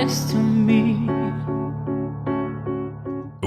honest to me.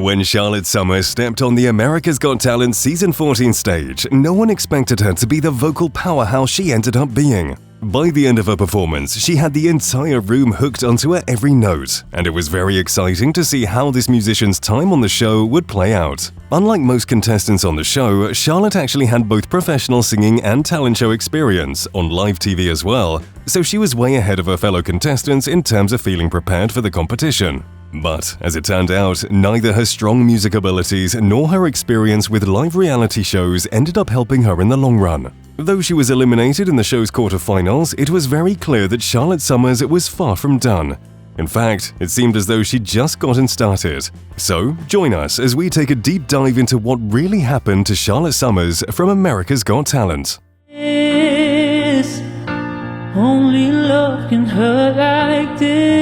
When Charlotte Summers stepped on the America's Got Talent Season 14 stage, no one expected her to be the vocal powerhouse she ended up being. By the end of her performance, she had the entire room hooked onto her every note, and it was very exciting to see how this musician's time on the show would play out. Unlike most contestants on the show, Charlotte actually had both professional singing and talent show experience, on live TV as well, so she was way ahead of her fellow contestants in terms of feeling prepared for the competition. But, as it turned out, neither her strong music abilities nor her experience with live reality shows ended up helping her in the long run. Though she was eliminated in the show's quarterfinals, it was very clear that Charlotte Summers was far from done. In fact, it seemed as though she'd just gotten started. So, join us as we take a deep dive into what really happened to Charlotte Summers from America's Got Talent. Yes, only love can hurt like this.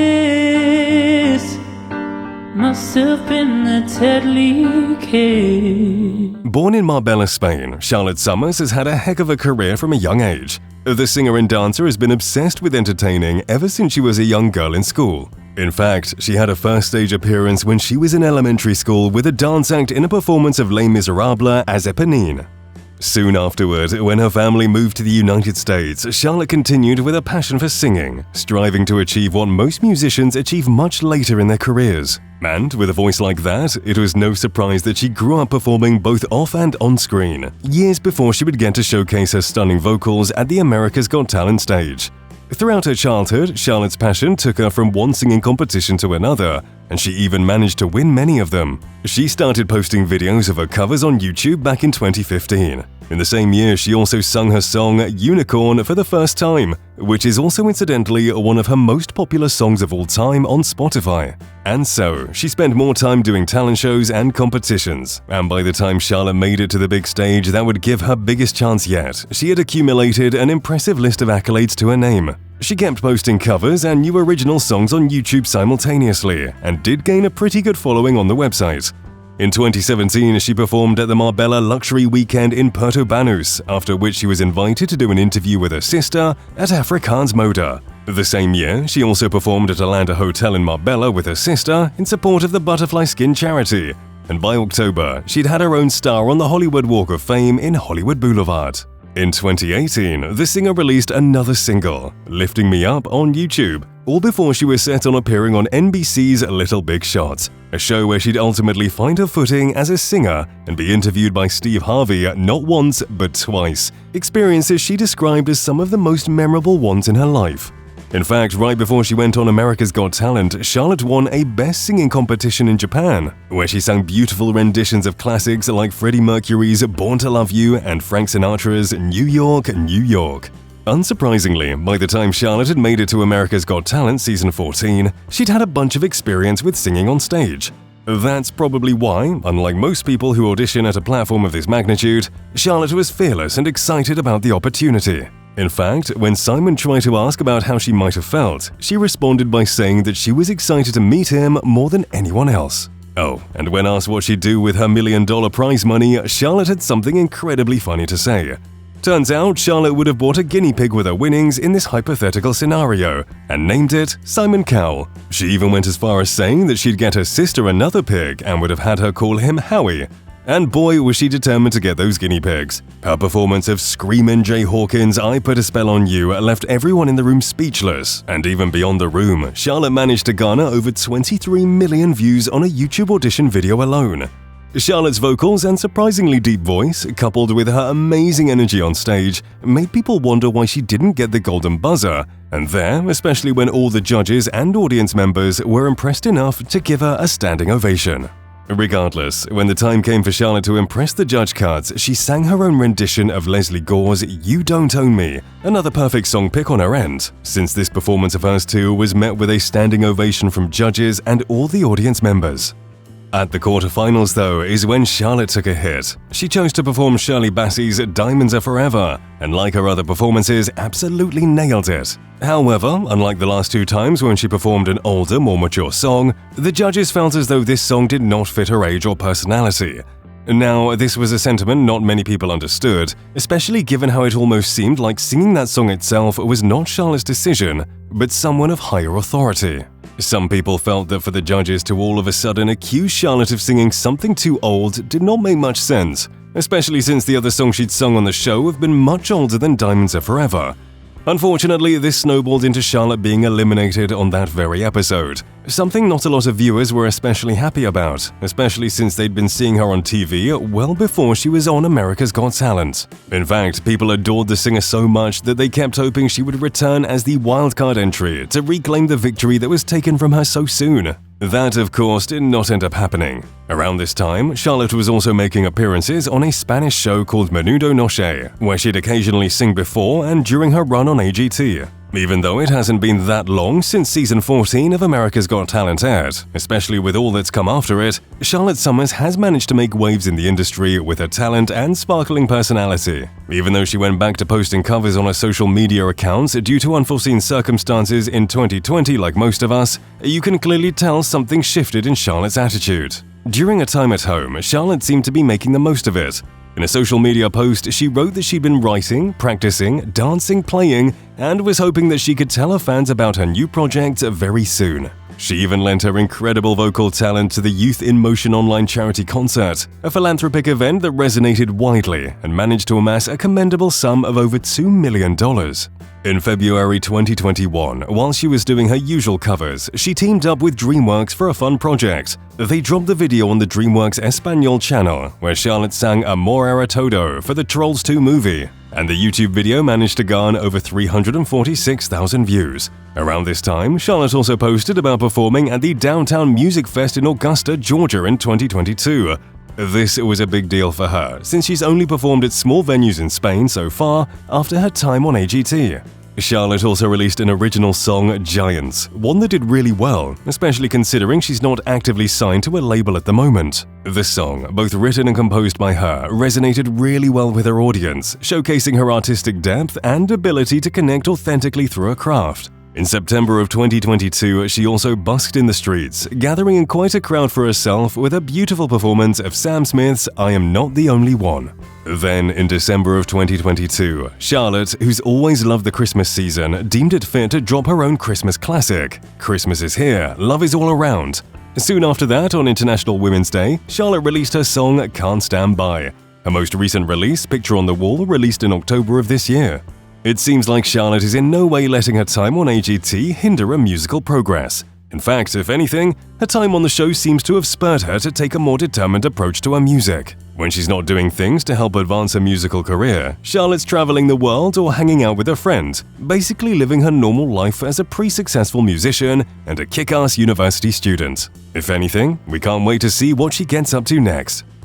Must have been a deadly kiss. Born in Marbella, Spain, Charlotte Summers has had a heck of a career from a young age. The singer and dancer has been obsessed with entertaining ever since she was a young girl in school. In fact, she had a first stage appearance when she was in elementary school with a dance act in a performance of Les Miserables as Eponine. Soon afterward, when her family moved to the United States, Charlotte continued with a passion for singing, striving to achieve what most musicians achieve much later in their careers. And with a voice like that, it was no surprise that she grew up performing both off and on screen, years before she would get to showcase her stunning vocals at the America's Got Talent stage. Throughout her childhood, Charlotte's passion took her from one singing competition to another, and she even managed to win many of them. She started posting videos of her covers on YouTube back in 2015. In the same year, she also sung her song Unicorn for the first time, which is also incidentally one of her most popular songs of all time on Spotify. And so, she spent more time doing talent shows and competitions, and by the time Charlotte made it to the big stage that would give her biggest chance yet, she had accumulated an impressive list of accolades to her name. She kept posting covers and new original songs on YouTube simultaneously, and did gain a pretty good following on the website. In 2017, she performed at the Marbella Luxury Weekend in Puerto Banús, after which she was invited to do an interview with her sister at Afrikaans Moda. The same year, she also performed at a Landa Hotel in Marbella with her sister in support of the Butterfly Skin charity. And by October, she'd had her own star on the Hollywood Walk of Fame in Hollywood Boulevard. In 2018, the singer released another single, Lifting Me Up, on YouTube, all before she was set on appearing on NBC's Little Big Shots, a show where she'd ultimately find her footing as a singer and be interviewed by Steve Harvey not once but twice, experiences she described as some of the most memorable ones in her life. In fact, right before she went on America's Got Talent, Charlotte won a Best Singing competition in Japan, where she sang beautiful renditions of classics like Freddie Mercury's Born to Love You and Frank Sinatra's New York, New York. Unsurprisingly, by the time Charlotte had made it to America's Got Talent Season 14, she'd had a bunch of experience with singing on stage. That's probably why, unlike most people who audition at a platform of this magnitude, Charlotte was fearless and excited about the opportunity. In fact, when Simon tried to ask about how she might have felt, she responded by saying that she was excited to meet him more than anyone else. Oh, and when asked what she'd do with her $1 million prize money, Charlotte had something incredibly funny to say. Turns out, Charlotte would have bought a guinea pig with her winnings in this hypothetical scenario, and named it Simon Cowell. She even went as far as saying that she'd get her sister another pig and would have had her call him Howie. And boy, was she determined to get those guinea pigs. Her performance of Screamin' Jay Hawkins' I Put a Spell on You left everyone in the room speechless, and even beyond the room, Charlotte managed to garner over 23 million views on a YouTube audition video alone. Charlotte's vocals and surprisingly deep voice, coupled with her amazing energy on stage, made people wonder why she didn't get the golden buzzer, and there, especially when all the judges and audience members were impressed enough to give her a standing ovation. Regardless, when the time came for Charlotte to impress the judge cards, she sang her own rendition of Leslie Gore's You Don't Own Me, another perfect song pick on her end, since this performance of hers too was met with a standing ovation from judges and all the audience members. At the quarterfinals, though, is when Charlotte took a hit. She chose to perform Shirley Bassey's Diamonds Are Forever, and like her other performances, absolutely nailed it. However, unlike the last two times when she performed an older, more mature song, the judges felt as though this song did not fit her age or personality. Now, this was a sentiment not many people understood, especially given how it almost seemed like singing that song itself was not Charlotte's decision, but someone of higher authority. Some people felt that for the judges to all of a sudden accuse Charlotte of singing something too old did not make much sense, especially since the other songs she'd sung on the show have been much older than Diamonds Are Forever. Unfortunately, this snowballed into Charlotte being eliminated on that very episode, something not a lot of viewers were especially happy about, especially since they'd been seeing her on TV well before she was on America's Got Talent. In fact, people adored the singer so much that they kept hoping she would return as the wildcard entry to reclaim the victory that was taken from her so soon. That, of course, did not end up happening. Around this time, Charlotte was also making appearances on a Spanish show called Menudo Noche, where she'd occasionally sing before and during her run on AGT. Even though it hasn't been that long since season 14 of America's Got Talent aired, especially with all that's come after it, Charlotte Summers has managed to make waves in the industry with her talent and sparkling personality. Even though she went back to posting covers on her social media accounts due to unforeseen circumstances in 2020 like most of us, you can clearly tell something shifted in Charlotte's attitude. During her time at home, Charlotte seemed to be making the most of it. In a social media post, she wrote that she'd been writing, practicing, dancing, playing, and was hoping that she could tell her fans about her new project very soon. She even lent her incredible vocal talent to the Youth in Motion online charity concert, a philanthropic event that resonated widely and managed to amass a commendable sum of over $2 million. In February 2021, while she was doing her usual covers, she teamed up with DreamWorks for a fun project. They dropped the video on the DreamWorks Espanol channel, where Charlotte sang Amor Era Todo for the Trolls 2 movie, and the YouTube video managed to garner over 346,000 views. Around this time, Charlotte also posted about performing at the Downtown Music Fest in Augusta, Georgia in 2022. This was a big deal for her, since she's only performed at small venues in Spain so far after her time on AGT. Charlotte also released an original song, Giants, one that did really well, especially considering she's not actively signed to a label at the moment. The song, both written and composed by her, resonated really well with her audience, showcasing her artistic depth and ability to connect authentically through her craft. In September of 2022, she also busked in the streets, gathering in quite a crowd for herself with a beautiful performance of Sam Smith's I Am Not the Only One. Then, in December of 2022, Charlotte, who's always loved the Christmas season, deemed it fit to drop her own Christmas classic, Christmas is Here, Love is All Around. Soon after that, on International Women's Day, Charlotte released her song Can't Stand By. Her most recent release, Picture on the Wall, released in October of this year. It seems like Charlotte is in no way letting her time on AGT hinder her musical progress. In fact, if anything, her time on the show seems to have spurred her to take a more determined approach to her music. When she's not doing things to help advance her musical career, Charlotte's traveling the world or hanging out with her friends, basically living her normal life as a pre-successful musician and a kick-ass university student. If anything, we can't wait to see what she gets up to next.